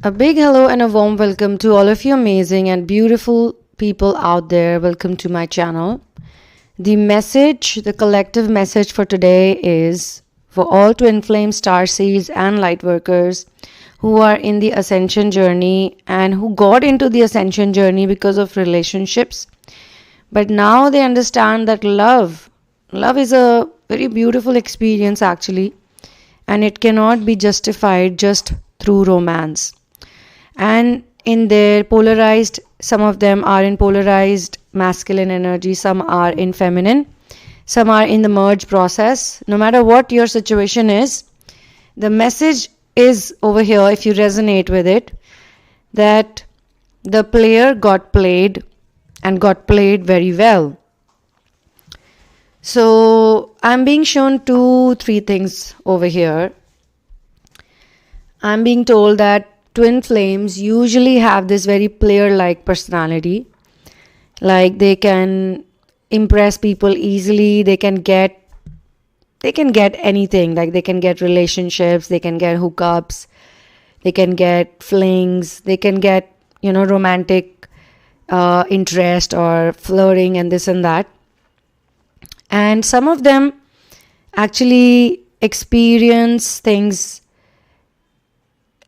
A big hello and a warm welcome to all of you amazing and beautiful people out there. Welcome to my channel. The collective message for today is for all Twinflame, Starseeds and Lightworkers who are in the ascension journey and who got into the ascension journey because of relationships. But now they understand that love is a very beautiful experience actually, and it cannot be justified just through romance. And in their polarized, some of them are in polarized masculine energy, some are in feminine, some are in the merge process. No matter what your situation is, the message is over here, if you resonate with it, that the player got played and got played very well. So I'm being shown 2-3 things over here. I'm being told that twin flames usually have this very player-like personality. Like they can impress people easily. They can get anything. Like they can get relationships. They can get hookups. They can get flings. They can get, romantic interest or flirting and this and that. And some of them actually experience things.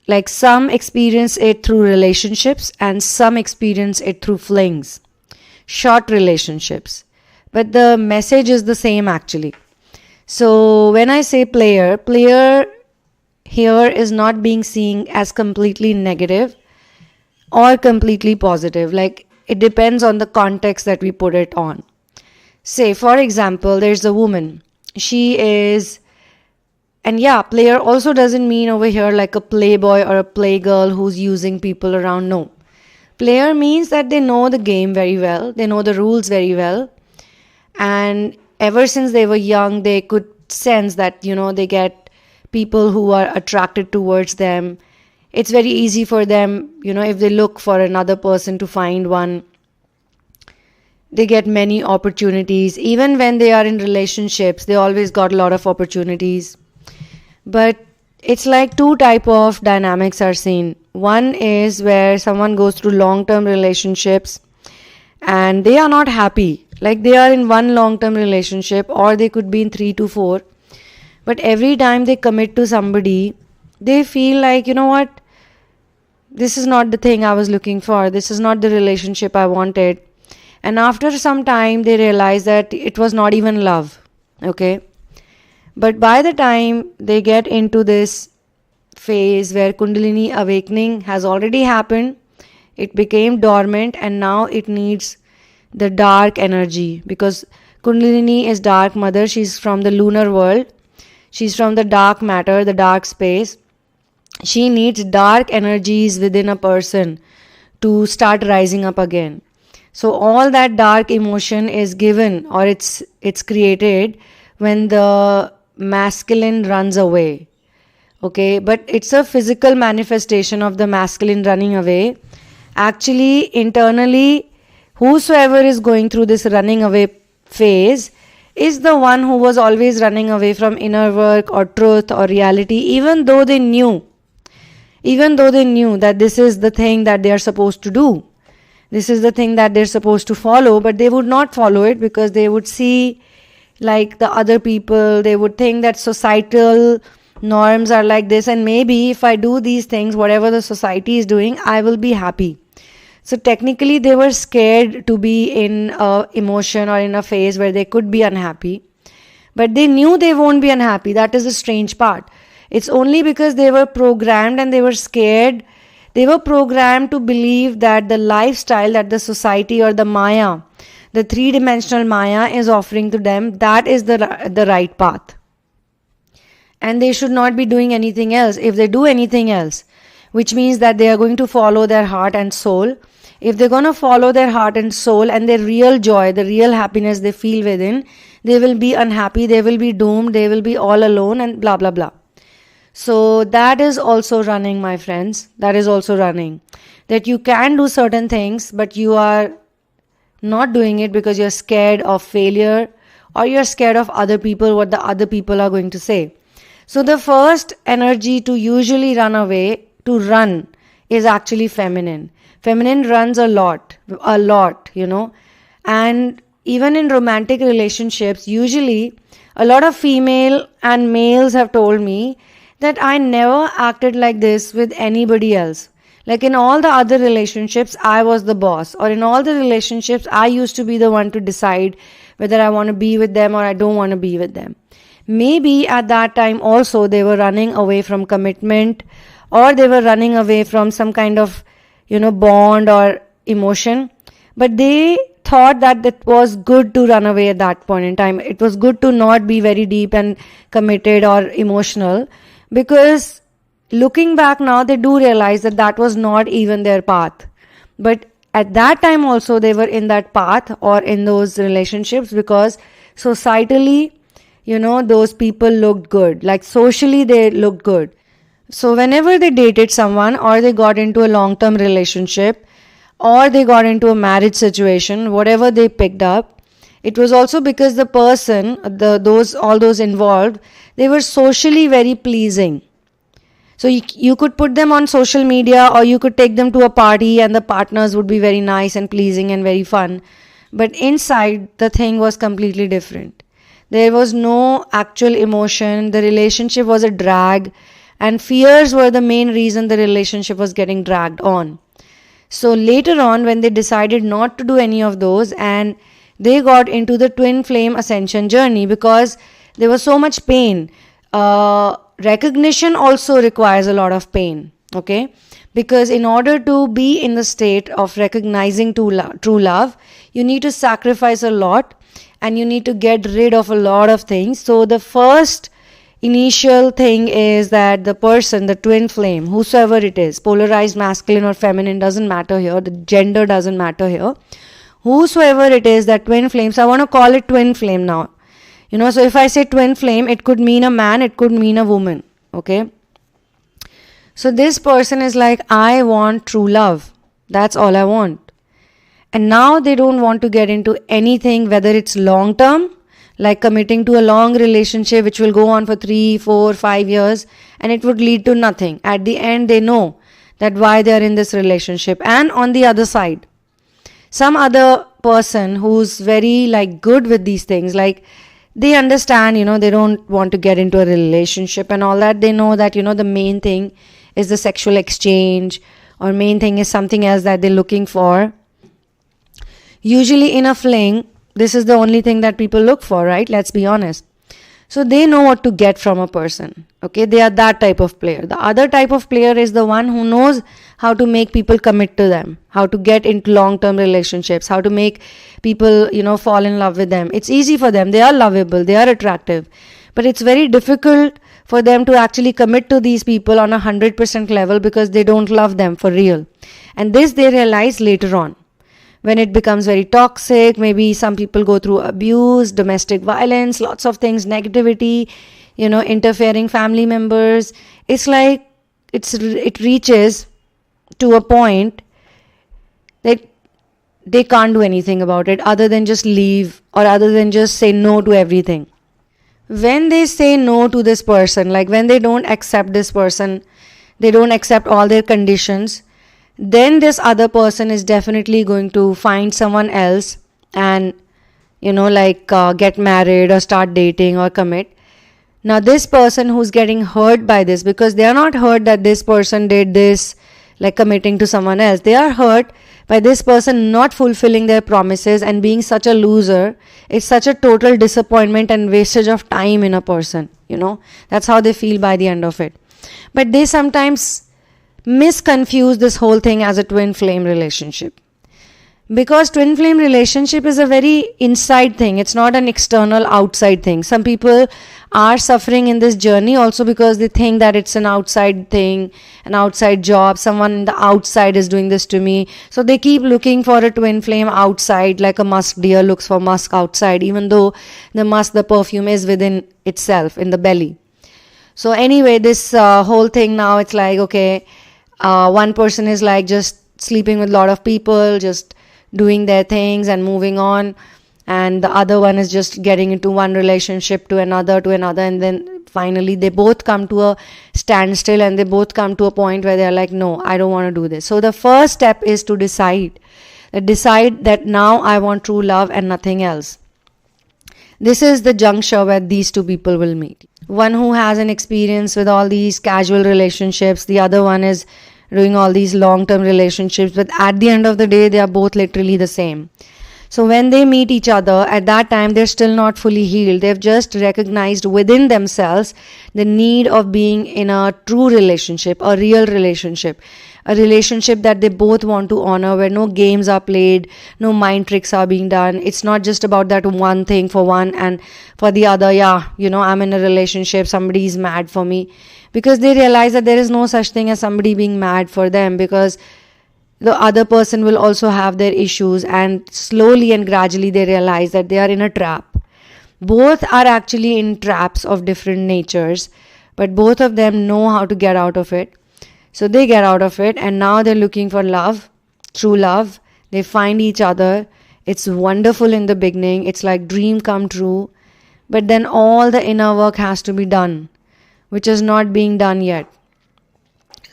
Like some experience it through relationships and some experience it through flings, short relationships. But the message is the same actually. So when I say player here is not being seen as completely negative or completely positive. Like it depends on the context that we put it on. Say, for example, there's a woman. She is... And yeah, player also doesn't mean over here like a playboy or a playgirl who's using people around. No. Player means that they know the game very well. They know the rules very well. And ever since they were young, they could sense that, they get people who are attracted towards them. It's very easy for them, if they look for another person to find one. They get many opportunities. Even when they are in relationships, they always got a lot of opportunities. But it's like 2 type of dynamics are seen. One is where someone goes through long-term relationships and they are not happy. Like they are in one long-term relationship or they could be in 3 to 4. But every time they commit to somebody, they feel like, this is not the thing I was looking for. This is not the relationship I wanted. And after some time, they realize that it was not even love. Okay. But by the time they get into this phase where Kundalini awakening has already happened, it became dormant and now it needs the dark energy, because Kundalini is dark mother. She's from the lunar world. She's from the dark matter, the dark space. She needs dark energies within a person to start rising up again. So all that dark emotion is given, or it's created when the masculine runs away. Okay, but it's a physical manifestation of the masculine running away. Actually, internally, whosoever is going through this running away phase is the one who was always running away from inner work or truth or reality, even though they knew that this is the thing that they are supposed to do. This is the thing that they're supposed to follow, but they would not follow it because they would see like the other people. They would think that societal norms are like this, and maybe if I do these things, whatever the society is doing, I will be happy. So technically they were scared to be in a emotion or in a phase where they could be unhappy, but they knew they won't be unhappy. That is the strange part. It's only because they were programmed and they were scared. They were programmed to believe that the lifestyle that the society or the Maya, the 3-dimensional Maya is offering to them, that is the right path. And they should not be doing anything else. If they do anything else, which means that they are going to follow their heart and soul. If they're going to follow their heart and soul and their real joy, the real happiness they feel within, they will be unhappy, they will be doomed, they will be all alone and blah, blah, blah. So that is also running, my friends. That is also running. That you can do certain things, but you are not doing it because you're scared of failure or you're scared of other people, what the other people are going to say. So the first energy to usually run away, to run, is actually feminine. Feminine runs a lot, and even in romantic relationships, usually a lot of female and males have told me that I never acted like this with anybody else. Like in all the other relationships, I was the boss, or in all the relationships, I used to be the one to decide whether I want to be with them or I don't want to be with them. Maybe at that time also they were running away from commitment, or they were running away from some kind of, bond or emotion. But they thought that it was good to run away at that point in time. It was good to not be very deep and committed or emotional, because looking back now, they do realize that that was not even their path. But at that time also, they were in that path or in those relationships because societally, those people looked good. Like socially, they looked good. So whenever they dated someone, or they got into a long-term relationship, or they got into a marriage situation, whatever they picked up, it was also because the person, all those involved, they were socially very pleasing. So you could put them on social media, or you could take them to a party and the partners would be very nice and pleasing and very fun. But inside, the thing was completely different. There was no actual emotion. The relationship was a drag, and fears were the main reason the relationship was getting dragged on. So later on, when they decided not to do any of those, and they got into the twin flame ascension journey because there was so much pain. Recognition also requires a lot of pain, okay? Because in order to be in the state of recognizing true love, you need to sacrifice a lot, and you need to get rid of a lot of things. So the first initial thing is that the person, the twin flame, whosoever it is, polarized masculine or feminine, doesn't matter here. The gender doesn't matter here. Whosoever it is, that twin flame, so I want to call it twin flame now. So if I say twin flame, it could mean a man, it could mean a woman, okay? So this person is like, I want true love. That's all I want. And now they don't want to get into anything, whether it's long term, like committing to a long relationship which will go on for 3, 4, 5 years, and it would lead to nothing. At the end, they know that why they are in this relationship. And on the other side, some other person who's very good with these things, like they understand, they don't want to get into a relationship and all that. They know that, the main thing is the sexual exchange, or main thing is something else that they're looking for. Usually in a fling, this is the only thing that people look for, right? Let's be honest. So they know what to get from a person, okay? They are that type of player. The other type of player is the one who knows how to make people commit to them, how to get into long-term relationships, how to make people, fall in love with them. It's easy for them. They are lovable. They are attractive. But it's very difficult for them to actually commit to these people on 100% level because they don't love them for real. And this they realize later on. When it becomes very toxic, maybe some people go through abuse, domestic violence, lots of things, negativity, interfering family members. It's like it reaches to a point that they can't do anything about it other than just leave, or other than just say no to everything. When they say no to this person, like when they don't accept this person, they don't accept all their conditions, then this other person is definitely going to find someone else and, get married or start dating or commit. Now, this person who's getting hurt by this, because they are not hurt that this person did this, like committing to someone else. They are hurt by this person not fulfilling their promises and being such a loser. It's such a total disappointment and wastage of time in a person, That's how they feel by the end of it. But they sometimes misconfuse this whole thing as a twin flame relationship, because twin flame relationship is a very inside thing. It's not an external outside thing. Some people are suffering in this journey also because they think that it's an outside thing, an outside job, someone in the outside is doing this to me. So they keep looking for a twin flame outside, like a musk deer looks for musk outside, even though the perfume is within itself, in the belly. So anyway, this whole thing now, it's like, okay, one person is like just sleeping with a lot of people, just doing their things and moving on. And the other one is just getting into one relationship to another, and then finally they both come to a standstill and they both come to a point where they're like, no, I don't want to do this. So the first step is to decide that now I want true love and nothing else. This is the juncture where these two people will meet. One who has an experience with all these casual relationships, the other one is doing all these long-term relationships, but at the end of the day, they are both literally the same. So when they meet each other, at that time, they're still not fully healed. They've just recognized within themselves the need of being in a true relationship, a real relationship, a relationship that they both want to honor, where no games are played, no mind tricks are being done. It's not just about that one thing for one and for the other, I'm in a relationship, somebody is mad for me. Because they realize that there is no such thing as somebody being mad for them, because the other person will also have their issues, and slowly and gradually they realize that they are in a trap. Both are actually in traps of different natures, but both of them know how to get out of it. So they get out of it, and now they're looking for love, true love. They find each other. It's wonderful in the beginning. It's like dream come true. But then all the inner work has to be done, which is not being done yet.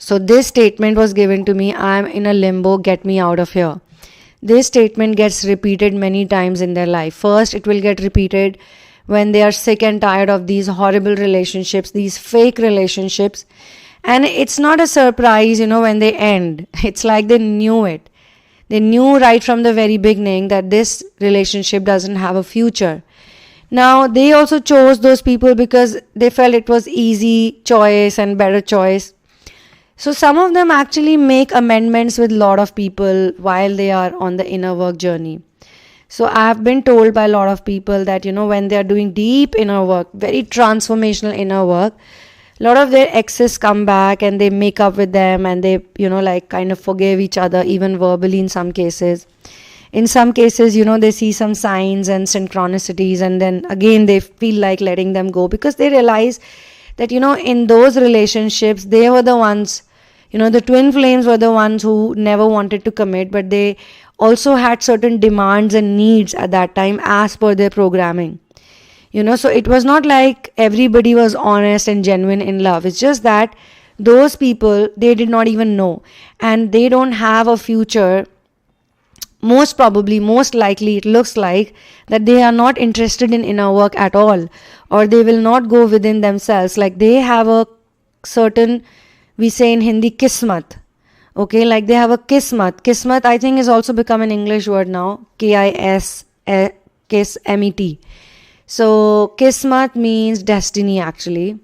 So this statement was given to me, I'm in a limbo, get me out of here. This statement gets repeated many times in their life. First, it will get repeated when they are sick and tired of these horrible relationships, these fake relationships. And it's not a surprise, when they end. It's like they knew it. They knew right from the very beginning that this relationship doesn't have a future. Now, they also chose those people because they felt it was easy choice and better choice. So some of them actually make amendments with a lot of people while they are on the inner work journey. So I have been told by a lot of people that, when they are doing deep inner work, very transformational inner work, a lot of their exes come back and they make up with them, and they, kind of forgive each other, even verbally in some cases. In some cases, they see some signs and synchronicities, and then again they feel like letting them go, because they realize that, in those relationships, they were the ones, the twin flames were the ones who never wanted to commit, but they also had certain demands and needs at that time as per their programming. So it was not like everybody was honest and genuine in love. It's just that those people, they did not even know, and they don't have a future. Most likely, it looks like that they are not interested in inner work at all, or they will not go within themselves. Like they have a certain, we say in Hindi, kismat. Okay, like they have a kismat. Kismat, I think, has also become an English word now. K-I-S-M-E-T. So kismat means destiny actually.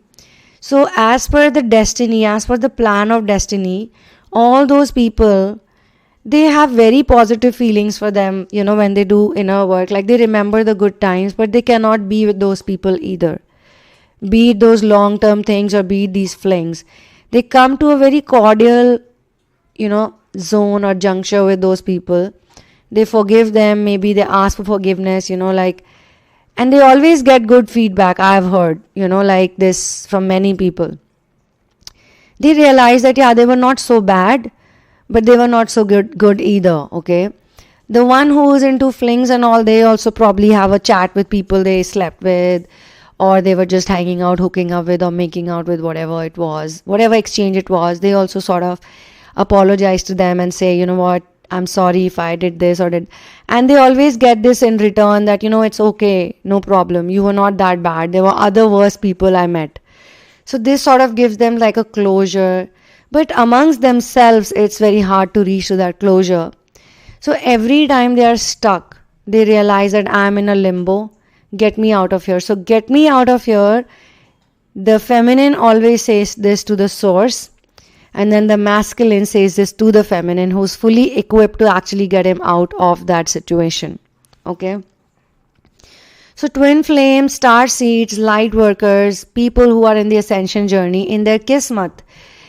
So as per the destiny, as per the plan of destiny, all those people, they have very positive feelings for them, when they do inner work. Like they remember the good times, but they cannot be with those people either. Be it those long-term things or be it these flings. They come to a very cordial, zone or juncture with those people. They forgive them. Maybe they ask for forgiveness, and they always get good feedback. I've heard, like this from many people. They realize that, they were not so bad, but they were not so good either, okay? The one who is into flings and all, they also probably have a chat with people they slept with, or they were just hanging out, hooking up with, or making out with, whatever it was, whatever exchange it was. They also sort of apologize to them and say, what, I'm sorry if I did this or did. And they always get this in return that, it's okay, no problem. You were not that bad. There were other worse people I met. So this sort of gives them like a closure. But amongst themselves, it's very hard to reach to that closure. So every time they are stuck, they realize that I'm in a limbo. Get me out of here. So get me out of here. The feminine always says this to the source. And then the masculine says this to the feminine, who's fully equipped to actually get him out of that situation. Okay. So twin flames, star seeds, light workers, people who are in the ascension journey, in their kismat,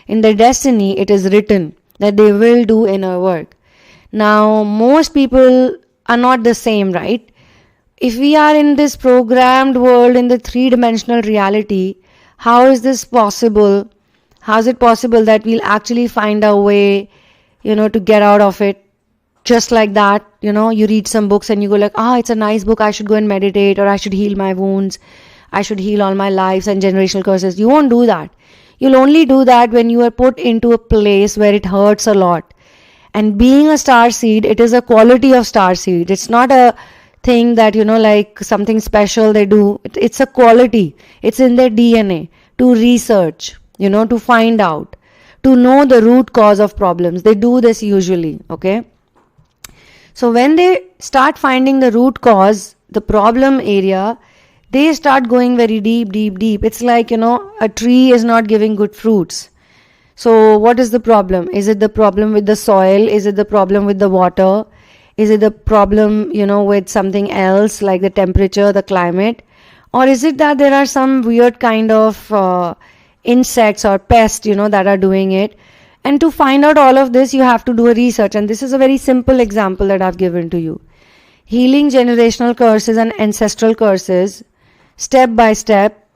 in their destiny, it is written that they will do inner work. Now, most people are not the same, right? If we are in this programmed world, in the three-dimensional reality, how is this possible? How is it possible that we'll actually find a way, to get out of it? Just like that, you read some books and you go like, it's a nice book, I should go and meditate, or I should heal my wounds. I should heal all my lives and generational curses. You won't do that. You'll only do that when you are put into a place where it hurts a lot. And being a star seed, it is a quality of star seed. It's not a thing that, like something special they do. It's a quality. It's in their DNA to research, to find out, to know the root cause of problems. They do this usually, okay? So when they start finding the root cause, the problem area, they start going very deep, deep, deep. It's like, a tree is not giving good fruits. So what is the problem? Is it the problem with the soil? Is it the problem with the water? Is it the problem, with something else like the temperature, the climate? Or is it that there are some weird kind of insects or pests, that are doing it? And to find out all of this, you have to do a research. And this is a very simple example that I've given to you. Healing generational curses and ancestral curses, step by step,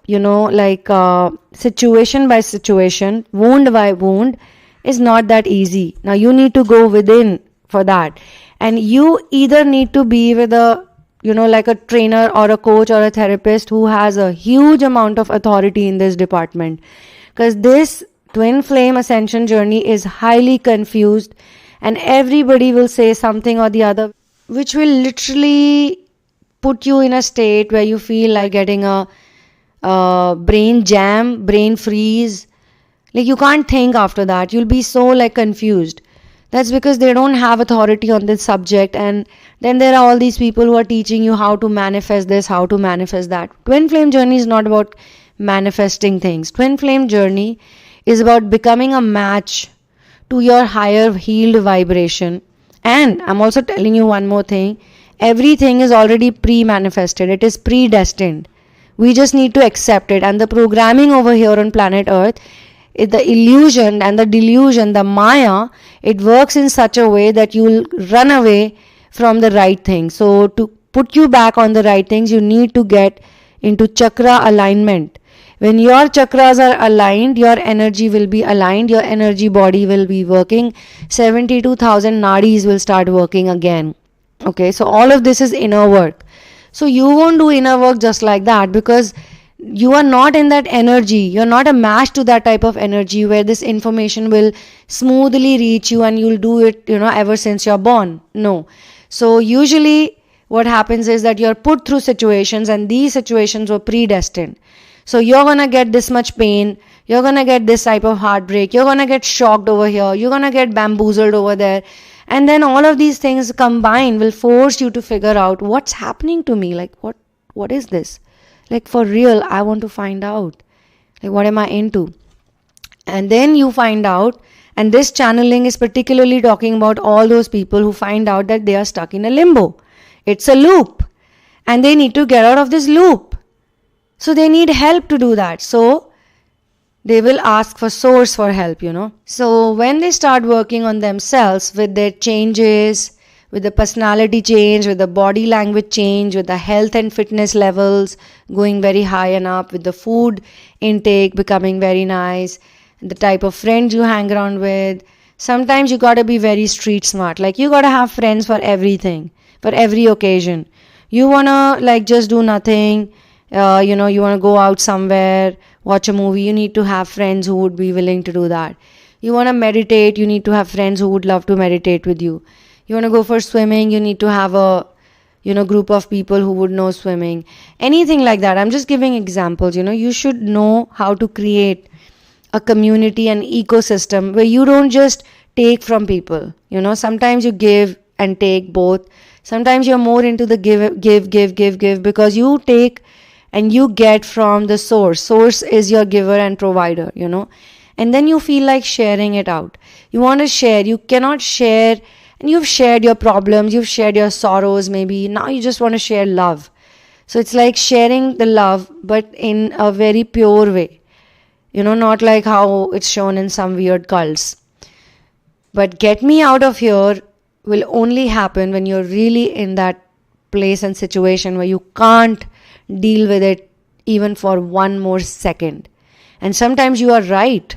situation by situation, wound by wound, is not that easy. Now you need to go within for that. And you either need to be with a, like a trainer or a coach or a therapist who has a huge amount of authority in this department. Because this twin flame ascension journey is highly confused and everybody will say something or the other, which will literally put you in a state where you feel like getting a brain jam, brain freeze. Like you can't think after that. You'll be so confused. That's because they don't have authority on this subject. And then there are all these people who are teaching you how to manifest this, how to manifest that. Twin flame journey is not about manifesting things. Twin flame journey is about becoming a match to your higher healed vibration. And I'm also telling you one more thing. Everything is already pre-manifested. It is predestined. We just need to accept it. And the programming over here on planet Earth, the illusion and the delusion, the Maya, it works in such a way that you'll run away from the right thing. So to put you back on the right things, you need to get into chakra alignment. When your chakras are aligned, your energy will be aligned, your energy body will be working. 72,000 nadis will start working again. Okay, so all of this is inner work. So you won't do inner work just like that because you are not in that energy. You're not a match to that type of energy where this information will smoothly reach you and you'll do it, ever since you're born. No. So usually what happens is that you're put through situations and these situations were predestined. So you're going to get this much pain. You're going to get this type of heartbreak. You're going to get shocked over here. You're going to get bamboozled over there. And then all of these things combined will force you to figure out what's happening to me. Like, what is this? Like, for real, I want to find out. Like, what am I into? And then you find out, and this channeling is particularly talking about all those people who find out that they are stuck in a limbo. It's a loop. And they need to get out of this loop. So they need help to do that. So they will ask for source for help, So when they start working on themselves with their changes, with the personality change, with the body language change, with the health and fitness levels going very high and up, with the food intake becoming very nice, the type of friends you hang around with. Sometimes you got to be very street smart. Like you got to have friends for everything, for every occasion. You want to just do nothing. You want to go out somewhere, watch a movie, you need to have friends who would be willing to do that. You want to meditate, you need to have friends who would love to meditate with you. You want to go for swimming, you need to have a, group of people who would know swimming. Anything like that. I'm just giving examples, You should know how to create a community and ecosystem where you don't just take from people. Sometimes you give and take both. Sometimes you're more into the give because you take and you get from the source. Source is your giver and provider, And then you feel like sharing it out. You want to share. You cannot share. And you've shared your problems. You've shared your sorrows maybe. Now you just want to share love. So it's like sharing the love, but in a very pure way. Not like how it's shown in some weird cults. But get me out of here will only happen when you're really in that place and situation where you can't deal with it even for one more second. And sometimes you are right.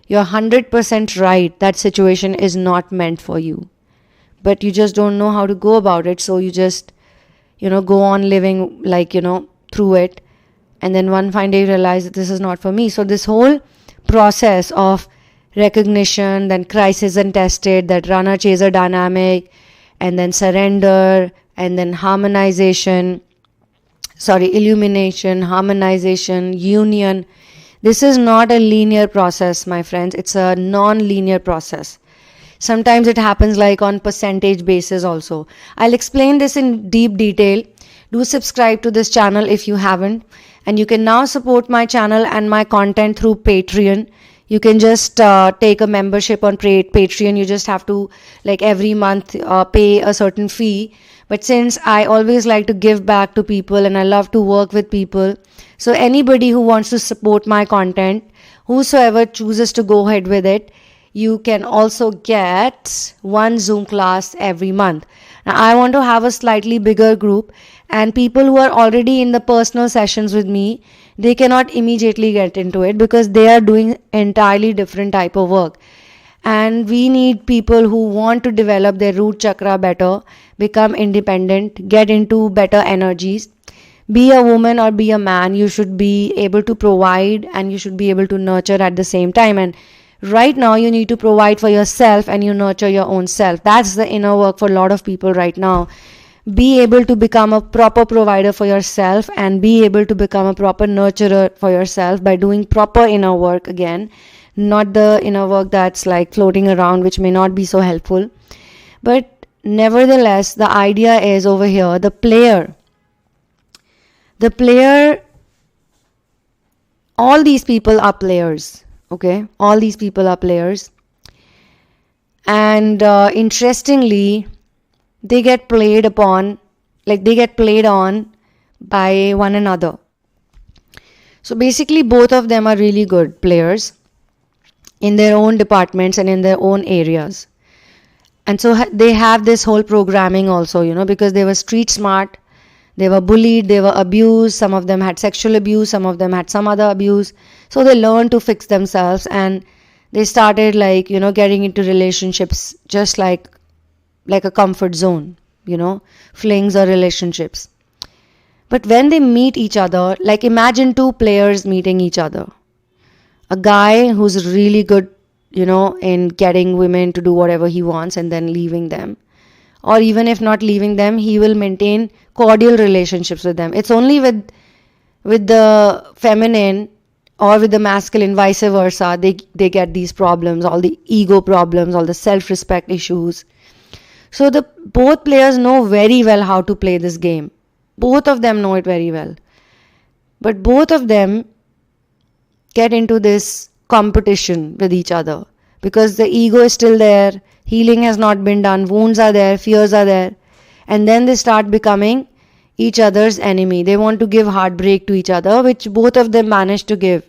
You're 100% right. That situation is not meant for you. But you just don't know how to go about it. So you just, go on living through it. And then one fine day you realize that this is not for me. So this whole process of recognition, then crisis and tested, that runner chaser dynamic, and then surrender, and then illumination, harmonization, union. This is not a linear process, my friends. It's a non-linear process. Sometimes it happens like on percentage basis also. I'll explain this in deep detail. Do subscribe to this channel if you haven't. And you can now support my channel and my content through Patreon. You can just take a membership on Patreon. You just have to, like, every month pay a certain fee. But since I always like to give back to people and I love to work with people, so anybody who wants to support my content, whosoever chooses to go ahead with it, you can also get one Zoom class every month. Now, I want to have a slightly bigger group, and people who are already in the personal sessions with me, they cannot immediately get into it because they are doing entirely different type of work. And we need people who want to develop their root chakra better, become independent, get into better energies. Be a woman or be a man, you should be able to provide and you should be able to nurture at the same time. And right now you need to provide for yourself and you nurture your own self. That's the inner work for a lot of people right now. Be able to become a proper provider for yourself and be able to become a proper nurturer for yourself by doing proper inner work again. Not the inner work that's like floating around, which may not be so helpful. But nevertheless, the idea is over here, the player, all these people are players. Okay, all these people are players. And interestingly, they get played on by one another. So basically, both of them are really good players in their own departments and in their own areas. And so they have this whole programming also, because they were street smart, they were bullied, they were abused, some of them had sexual abuse, some of them had some other abuse. So they learned to fix themselves and they started getting into relationships just like a comfort zone, flings or relationships. But when they meet each other, like imagine two players meeting each other. A guy who's really good, in getting women to do whatever he wants and then leaving them. Or even if not leaving them, he will maintain cordial relationships with them. It's only with the feminine or with the masculine, vice versa, they get these problems, all the ego problems, all the self-respect issues. So both players know very well how to play this game. Both of them know it very well. But both of them get into this competition with each other because the ego is still there, healing has not been done, wounds are there, fears are there. And then they start becoming each other's enemy. They want to give heartbreak to each other, which both of them manage to give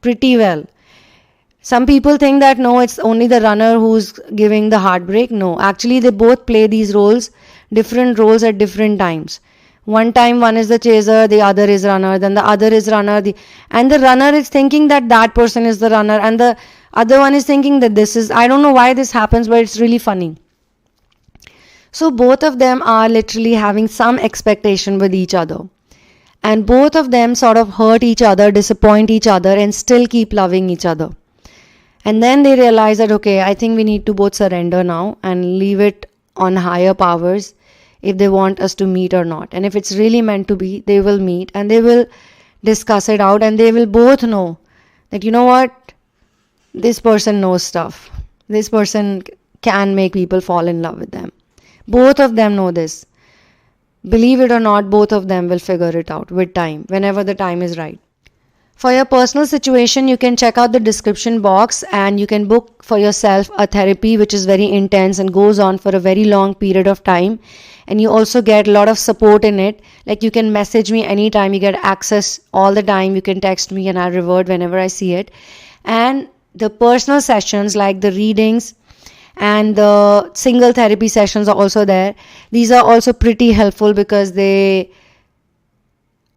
pretty well. Some people think that no, it's only the runner who's giving the heartbreak. No, actually they both play these roles, different roles at different times. One time one is the chaser, the other is runner, then the other is runner, and the runner is thinking that person is the runner, and the other one is thinking that this is, I don't know why this happens, but it's really funny. So both of them are literally having some expectation with each other. And both of them sort of hurt each other, disappoint each other, and still keep loving each other. And then they realize that, okay, I think we need to both surrender now and leave it on higher powers if they want us to meet or not. And if it's really meant to be, they will meet and they will discuss it out and they will both know that, you know what, this person knows stuff. This person can make people fall in love with them. Both of them know this. Believe it or not, both of them will figure it out with time, whenever the time is right. For your personal situation, you can check out the description box and you can book for yourself a therapy which is very intense and goes on for a very long period of time. And you also get a lot of support in it. Like you can message me anytime, you get access all the time. You can text me and I revert whenever I see it. And the personal sessions like the readings and the single therapy sessions are also there. These are also pretty helpful because they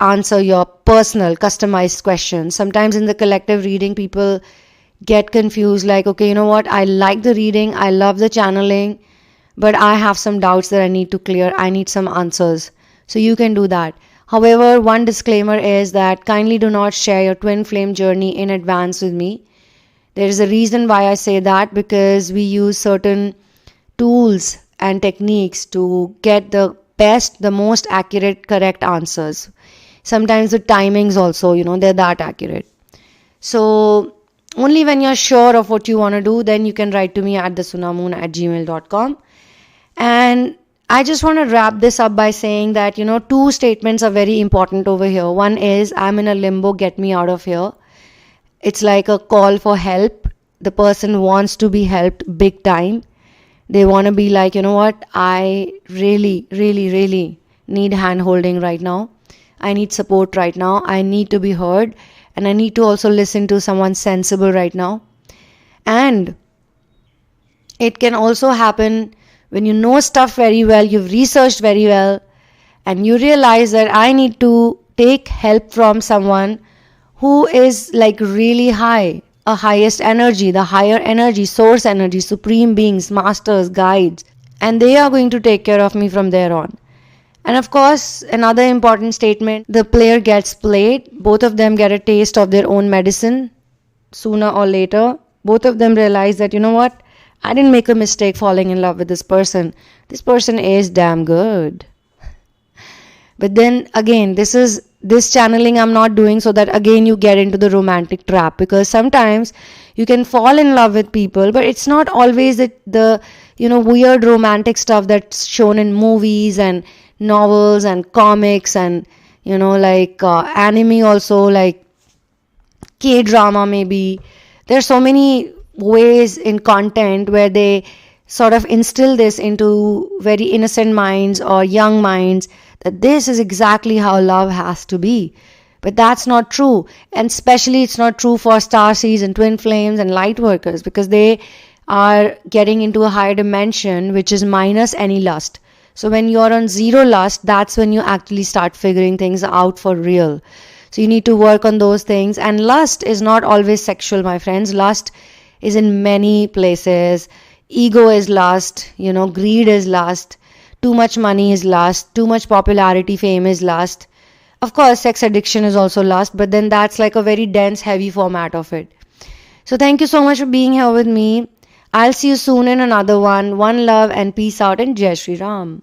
answer your personal customized questions. Sometimes in the collective reading, people get confused like, okay, you know what, I like the reading, I love the channeling, but I have some doubts that I need to clear. I need some answers. So you can do that. However, one disclaimer is that kindly do not share your twin flame journey in advance with me. There is a reason why I say that, because we use certain tools and techniques to get the best, the most accurate, correct answers. Sometimes the timings also, they're that accurate. So only when you're sure of what you want to do, then you can write to me at thesunamoon@gmail.com. And I just want to wrap this up by saying that, two statements are very important over here. One is, I'm in a limbo, get me out of here. It's like a call for help. The person wants to be helped big time. They want to be like, what, I really, really, really need hand holding right now. I need support right now. I need to be heard. And I need to also listen to someone sensible right now. And it can also happen when you know stuff very well, you've researched very well, and you realize that I need to take help from someone who is like really high, a highest energy, the higher energy, source energy, supreme beings, masters, guides, and they are going to take care of me from there on. And of course, another important statement, the player gets played. Both of them get a taste of their own medicine sooner or later. Both of them realize that, what, I didn't make a mistake falling in love with this person. This person is damn good. But then again, this channeling I'm not doing so that again you get into the romantic trap, because sometimes you can fall in love with people, but it's not always the weird romantic stuff that's shown in movies and novels and comics and anime also, like K-drama maybe. There's so many ways in content where they sort of instill this into very innocent minds or young minds, that this is exactly how love has to be. But that's not true. And especially it's not true for starseeds and twin flames and light workers, because they are getting into a higher dimension which is minus any lust. So when you're on zero lust, that's when you actually start figuring things out for real. So you need to work on those things. And lust is not always sexual, my friends. Lust is in many places. Ego is lust, greed is lust, too much money is lust, too much popularity, fame is lust. Of course, sex addiction is also lust, but then that's like a very dense, heavy format of it. So thank you so much for being here with me. I'll see you soon in another one. One love and peace out, and Jai Shri Ram.